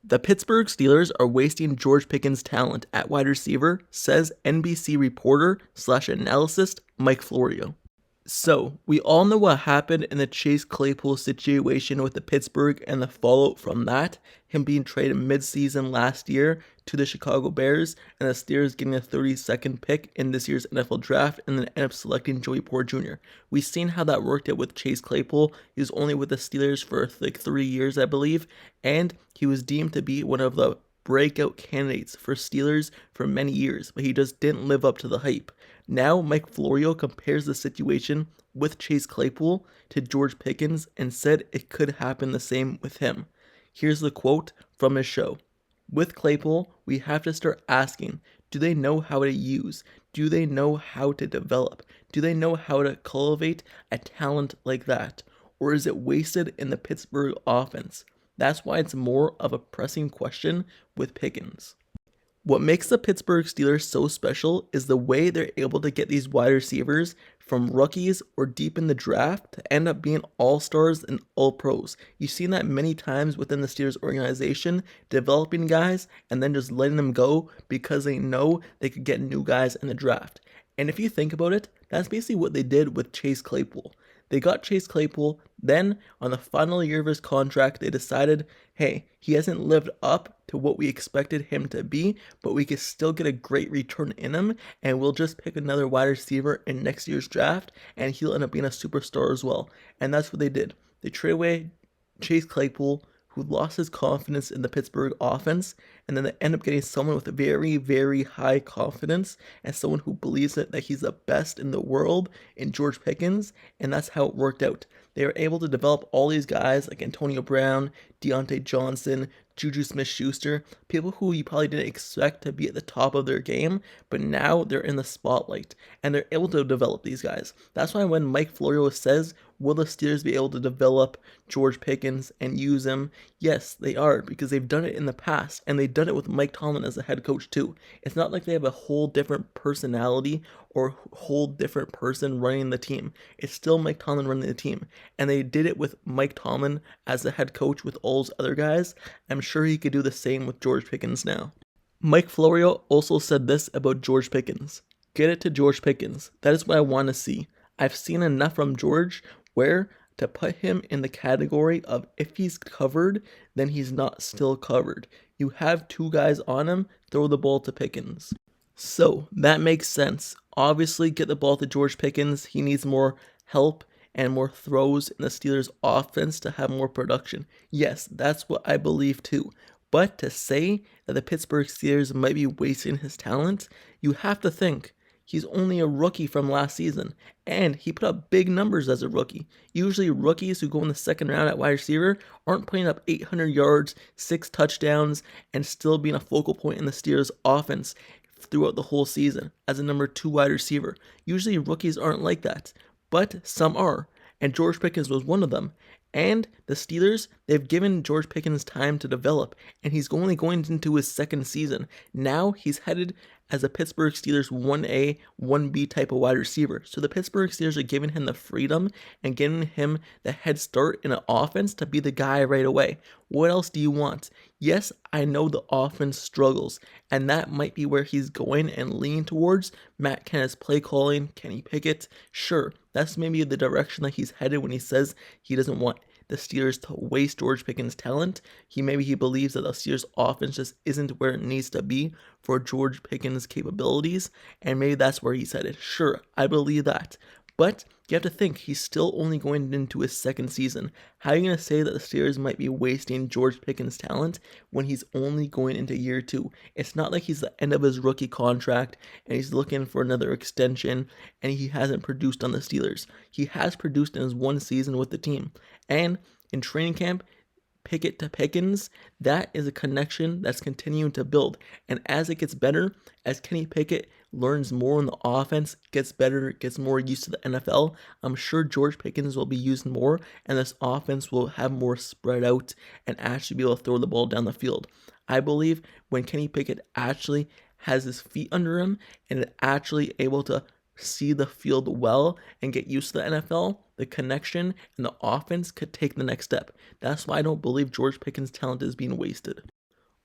The Pittsburgh Steelers are wasting George Pickens' talent at wide receiver, says NBC reporter/analyst Mike Florio. So, we all know what happened in the Chase Claypool situation with the Pittsburgh and the fallout from that, him being traded mid-season last year to the Chicago Bears, and the Steelers getting a 32nd pick in this year's NFL draft and then end up selecting Joey Porter Jr. We've seen how that worked out with Chase Claypool. He was only with the Steelers for like 3 years, I believe, and he was deemed to be one of the breakout candidates for Steelers for many years, but he just didn't live up to the hype. Now, Mike Florio compares the situation with Chase Claypool to George Pickens and said it could happen the same with him. Here's the quote from his show. With Claypool, we have to start asking, do they know how to use? Do they know how to develop? Do they know how to cultivate a talent like that? Or is it wasted in the Pittsburgh offense? That's why it's more of a pressing question with Pickens. What makes the Pittsburgh Steelers so special is the way they're able to get these wide receivers from rookies or deep in the draft to end up being all-stars and all-pros. You've seen that many times within the Steelers organization, developing guys and then just letting them go because they know they could get new guys in the draft. And if you think about it, that's basically what they did with Chase Claypool. They got Chase Claypool, then on the final year of his contract, they decided, hey, he hasn't lived up to what we expected him to be, but we could still get a great return in him, and we'll just pick another wide receiver in next year's draft, and he'll end up being a superstar as well. And that's what they did. They traded away Chase Claypool, who lost his confidence in the Pittsburgh offense, and then they end up getting someone with very, very high confidence and someone who believes that he's the best in the world in George Pickens, and that's how it worked out. They were able to develop all these guys like Antonio Brown, Deontay Johnson, Juju Smith-Schuster, people who you probably didn't expect to be at the top of their game, but now they're in the spotlight, and they're able to develop these guys. That's why when Mike Florio says, will the Steelers be able to develop George Pickens and use him? Yes, they are, because they've done it in the past, and they've done it with Mike Tomlin as the head coach too. It's not like they have a whole different personality or whole different person running the team. It's still Mike Tomlin running the team, and they did it with Mike Tomlin as the head coach with all those other guys. I'm sure he could do the same with George Pickens now. Mike Florio also said this about George Pickens. Get it to George Pickens. That is what I want to see. I've seen enough from George where to put him in the category of if he's covered, then he's not still covered. You have two guys on him, throw the ball to Pickens. So that makes sense. Obviously, get the ball to George Pickens. He needs more help and more throws in the Steelers offense to have more production. Yes, that's what I believe too. But to say that the Pittsburgh Steelers might be wasting his talent, you have to think he's only a rookie from last season, and he put up big numbers as a rookie. Usually rookies who go in the second round at wide receiver aren't putting up 800 yards, 6 touchdowns, and still being a focal point in the Steelers offense throughout the whole season as a number 2 wide receiver. Usually rookies aren't like that, but some are, and George Pickens was one of them. And the Steelers, they've given George Pickens time to develop, and he's only going into his second season. Now he's headed as a Pittsburgh Steelers 1A, 1B type of wide receiver. So the Pittsburgh Steelers are giving him the freedom and giving him the head start in an offense to be the guy right away. What else do you want? Yes, I know the offense struggles, and that might be where he's going and leaning towards. Matt Canada's play calling, Kenny Pickett, sure, that's maybe the direction that he's headed when he says he doesn't want the Steelers to waste George Pickens' talent. Maybe he believes that the Steelers' offense just isn't where it needs to be for George Pickens' capabilities, and maybe that's where he's headed. Sure, I believe that. But you have to think he's still only going into his second season. How are you going to say that the Steelers might be wasting George Pickens' talent when he's only going into year 2? It's not like he's the end of his rookie contract and he's looking for another extension and he hasn't produced on the Steelers. He has produced in his 1 season with the team. And in training camp, Pickett to Pickens, that is a connection that's continuing to build. And as it gets better, as Kenny Pickett learns more in the offense, gets better, gets more used to the NFL, I'm sure George Pickens will be used more, and this offense will have more spread out and actually be able to throw the ball down the field. I believe when Kenny Pickett actually has his feet under him and is actually able to see the field well and get used to the NFL, the connection and the offense could take the next step. That's why I don't believe George Pickens' talent is being wasted.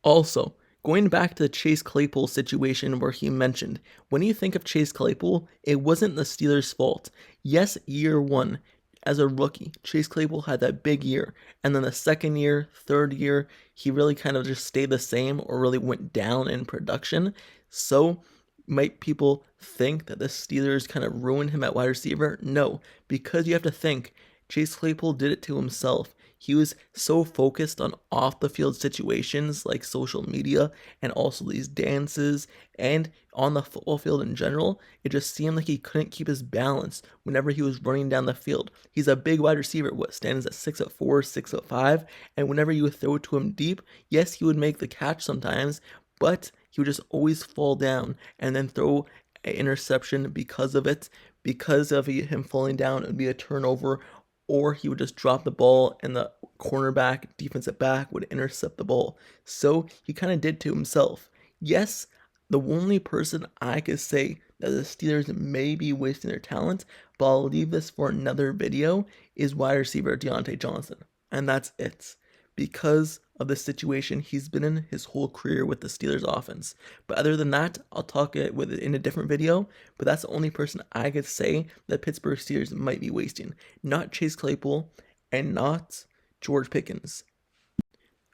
Also, going back to the Chase Claypool situation where he mentioned, when you think of Chase Claypool, it wasn't the Steelers' fault. Yes, year one, as a rookie, Chase Claypool had that big year, and then the second year, third year, he really kind of just stayed the same or really went down in production. So, might people think that the Steelers kind of ruined him at wide receiver? No, because you have to think Chase Claypool did it to himself. He was so focused on off the field situations like social media and also these dances and on the football field in general. It just seemed like he couldn't keep his balance whenever he was running down the field. He's a big wide receiver, what stands at 6'4", 6'5", and whenever you would throw it to him deep, yes, he would make the catch sometimes, but he would just always fall down and then throw an interception because of it. Because of him falling down, it would be a turnover, or he would just drop the ball and the cornerback, defensive back would intercept the ball. So he kind of did to himself. Yes, the only person I could say that the Steelers may be wasting their talent, but I'll leave this for another video, is wide receiver Deontay Johnson. And that's it. Because of the situation he's been in his whole career with the Steelers offense. But other than that, I'll talk it with in a different video. But that's the only person I could say that Pittsburgh Steelers might be wasting. Not Chase Claypool and not George Pickens.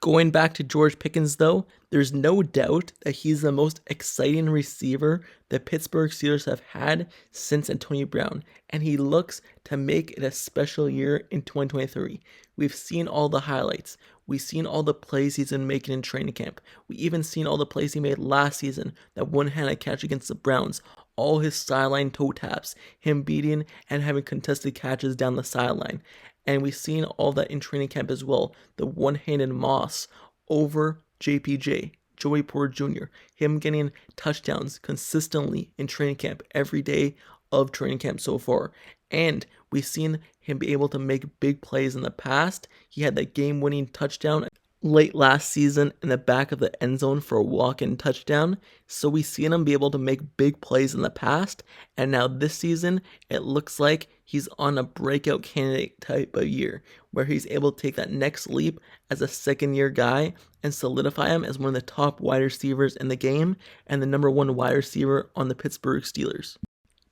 Going back to George Pickens, though, there's no doubt that he's the most exciting receiver the Pittsburgh Steelers have had since Antonio Brown, and he looks to make it a special year in 2023. We've seen all the highlights. We've seen all the plays he's been making in training camp. We even seen all the plays he made last season, that one-handed catch against the Browns, all his sideline toe taps, him beating and having contested catches down the sideline. And we've seen all that in training camp as well. The one-handed Moss over JPJ, Joey Porter Jr., him getting touchdowns consistently in training camp every day of training camp so far. And we've seen him be able to make big plays in the past. He had that game-winning touchdown late last season in the back of the end zone for a walk-in touchdown. So we've seen him be able to make big plays in the past, and now this season it looks like he's on a breakout candidate type of year where he's able to take that next leap as a second-year guy and solidify him as one of the top wide receivers in the game and the number one wide receiver on the Pittsburgh Steelers.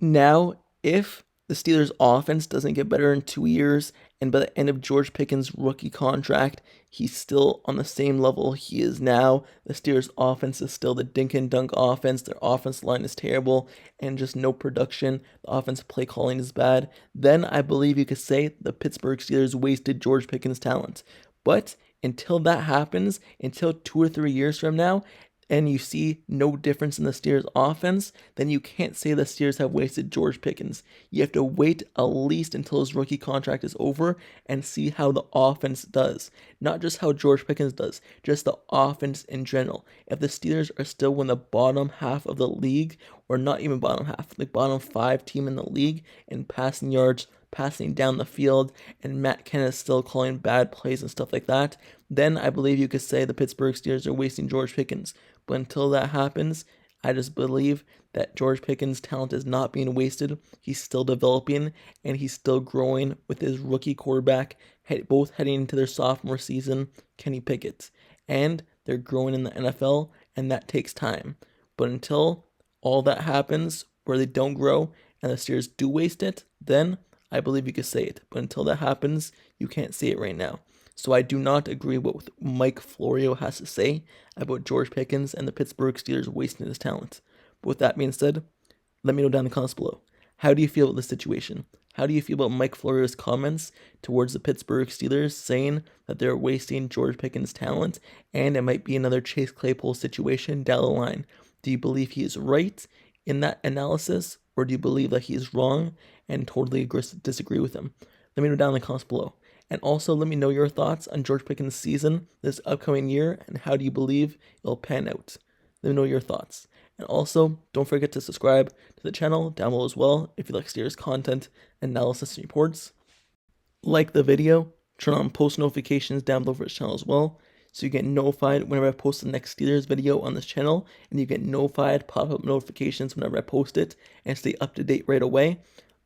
Now, if the Steelers' offense doesn't get better in 2 years, and by the end of George Pickens' rookie contract, he's still on the same level he is now. The Steelers' offense is still the dink and dunk offense. Their offense line is terrible and just no production. The offensive play calling is bad. Then I believe you could say the Pittsburgh Steelers wasted George Pickens' talent. But until that happens, until 2 or 3 years from now, and you see no difference in the Steelers' offense, then you can't say the Steelers have wasted George Pickens. You have to wait at least until his rookie contract is over and see how the offense does. Not just how George Pickens does, just the offense in general. If the Steelers are still in the bottom half of the league, or not even bottom half, the bottom 5 team in the league in passing yards, passing down the field, and Matt Kenneth still calling bad plays and stuff like that, then I believe you could say the Pittsburgh Steelers are wasting George Pickens. But until that happens, I just believe that George Pickens' talent is not being wasted. He's still developing, and he's still growing with his rookie quarterback, both heading into their sophomore season, Kenny Pickett. And they're growing in the NFL, and that takes time. But until all that happens, where they don't grow, and the Steelers do waste it, then I believe you could say it. But until that happens, you can't say it right now. So I do not agree with what Mike Florio has to say about George Pickens and the Pittsburgh Steelers wasting his talent. But with that being said, let me know down in the comments below. How do you feel about this situation? How do you feel about Mike Florio's comments towards the Pittsburgh Steelers saying that they're wasting George Pickens' talent and it might be another Chase Claypool situation down the line? Do you believe he is right in that analysis, or do you believe that he is wrong and totally disagree with him? Let me know down in the comments below. And also let me know your thoughts on George Pickens' season this upcoming year and how do you believe it'll pan out. Let me know your thoughts. And also, don't forget to subscribe to the channel down below as well if you like Steelers content, analysis, and reports. Like the video, turn on post notifications down below for this channel as well, so you get notified whenever I post the next Steelers video on this channel, and you get notified pop-up notifications whenever I post it, and stay up to date right away.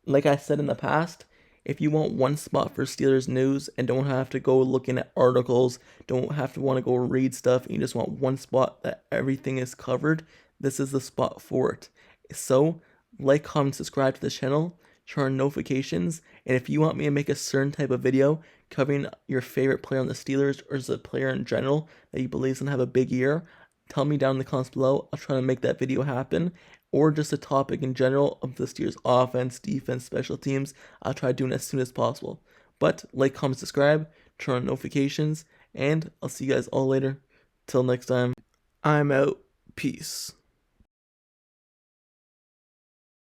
Like I said in the past, If you want one spot for Steelers news and don't have to go looking at articles, don't have to want to go read stuff, and you just want one spot that everything is covered, this is the spot for it. So, like, comment, subscribe to the channel, turn on notifications, and if you want me to make a certain type of video covering your favorite player on the Steelers or just a player in general that you believe is going to have a big year, tell me down in the comments below. I'll try to make that video happen. Or just a topic in general of the Steelers offense, defense, special teams. I'll try doing it as soon as possible. But like, comment, subscribe, turn on notifications, and I'll see you guys all later. Till next time, I'm out. Peace.